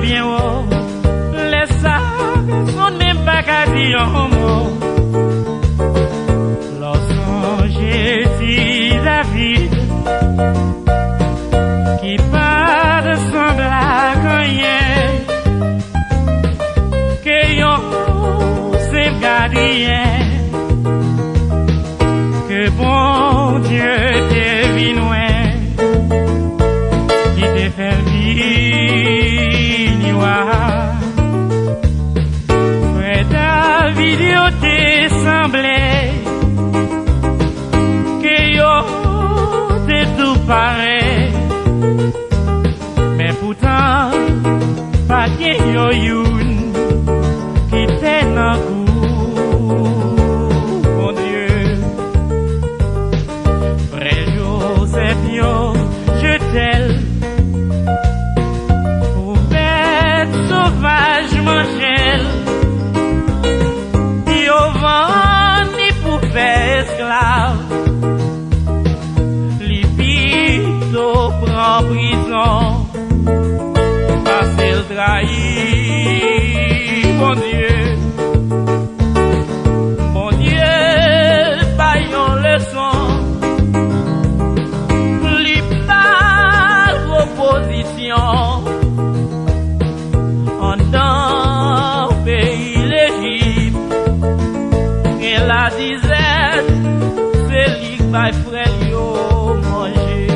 bien haut. Les sables sont même pas qu'à dire un mot. Lorsque j'ai dit David, qui pas de semblable à rien, que yon c'est gardien, que bon Dieu te vinoin, qui te fait vivre. Frère David, yo te semblait que yo te tout pareil, mais pourtant pas que yo youn qui t'est dans coup, mon Dieu. Frère Joseph, yo, je t'aime. Pour bête sauvage, Manchel, ni au vent, ni pour faire esclave. Lipito prend prison, parce qu'elle trahit, mon Dieu. Mon Dieu, paillons leçon. L'ipal opposition. En dans pays l'Égypte, et la disette, c'est lui qui va frère yo manger.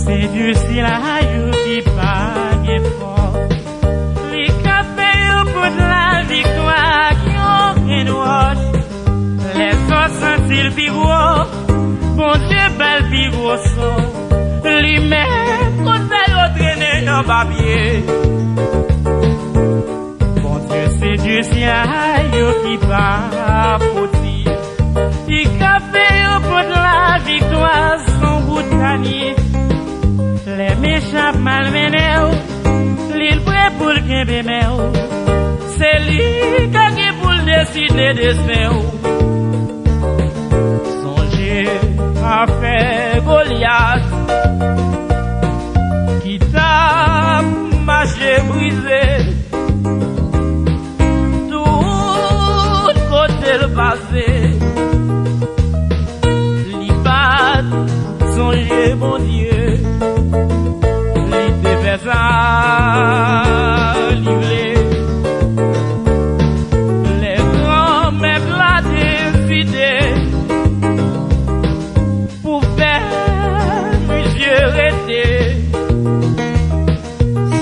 C'est Dieu si la yo qui pague fort. Les cafés pour de la victoire qui ont rien roche. Les autres sentent le pigou, bon Dieu bel pigou son. Lui-même conseille au traîner dans papier. Bon Dieu c'est Dieu si la yo qui pague fautif. Les cafés pour de la victoire sont boutaniers. Les méchants malmenés, l'île prêt pour le Québec, c'est lui qui a pour le décider de se faire. Songez à faire Goliath, qui t'a marché brisé, tout côté le passé, l'Ibat, songez mon Dieu. Ça livré les grands maîtres la décidé pour faire monsieur rester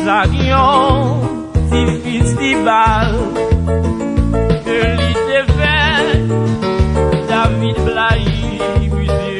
ça guion si festival que l'idée fait David Blaye monsieur.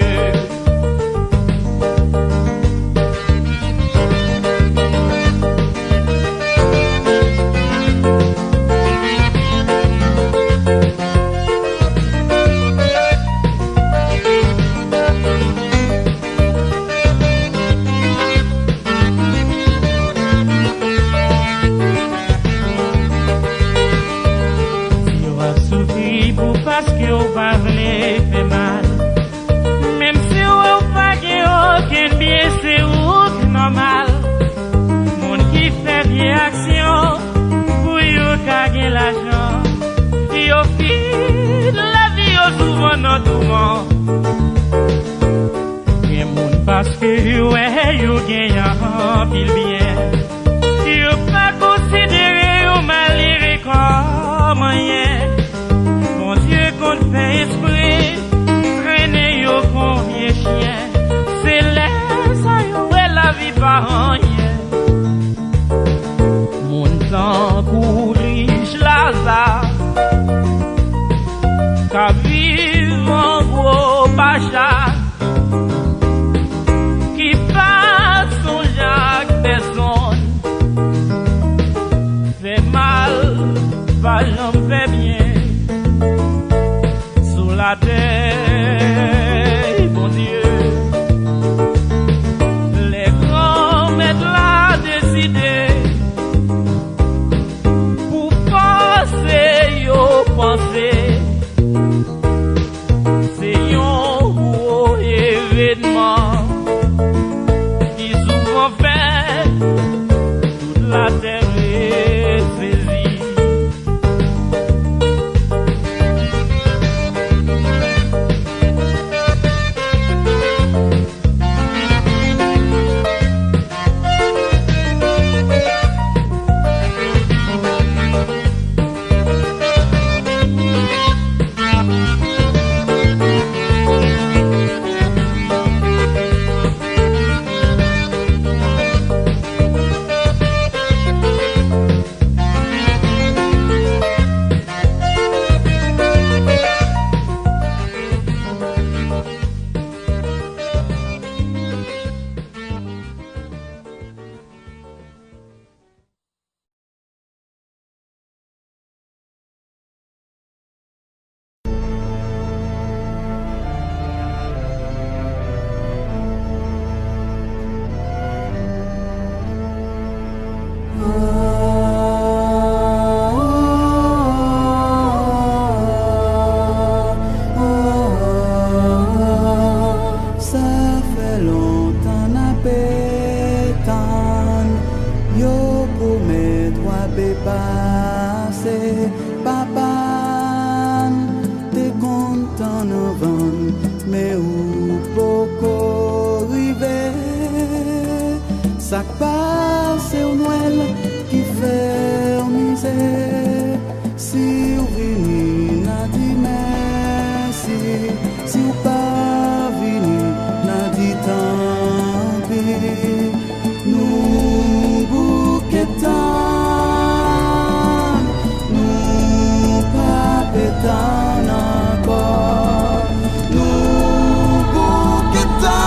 Parce que vous parlez fait mal. Même si vous pas aucun bien, c'est vous normal. Mon qui fait bien action pour vous gagner l'argent. Yo fit la vie au souvent non souvent. Et mon parce que vous gagnez pile bien. Yo pas considéré au malheureux comme rien. Mon Dieu qu'on fait esprit, traîner yo combien chien, c'est l'air ça yo la vie par rien. Mon temps pour riche Lazare, qu'à vivre en gros pacha, qui passe son Jacques personne, fait mal, pas j'en fais bien. événements qui souvent fait toute la terre est saisie. Ça passe au Noël qui fait misère. Si vous venez, n'a dit merci. Si vous pas venez, n'a dit tant pis. Nous bouquetons, nous pas pétons encore. Nous bouquetons.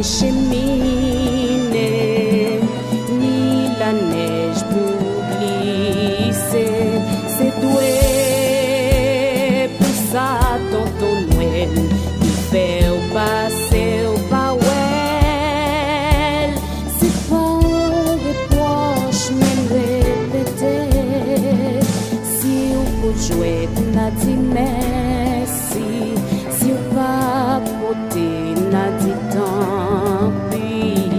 Cheminée, ni la neige pour glisser, c'est doué pour ça tonton Noël qui fait au passé au bawel. C'est pas reproche mais répéter. Si vous pouvez jouer n'a dit merci, si vous pas porter n'a dit tant pis.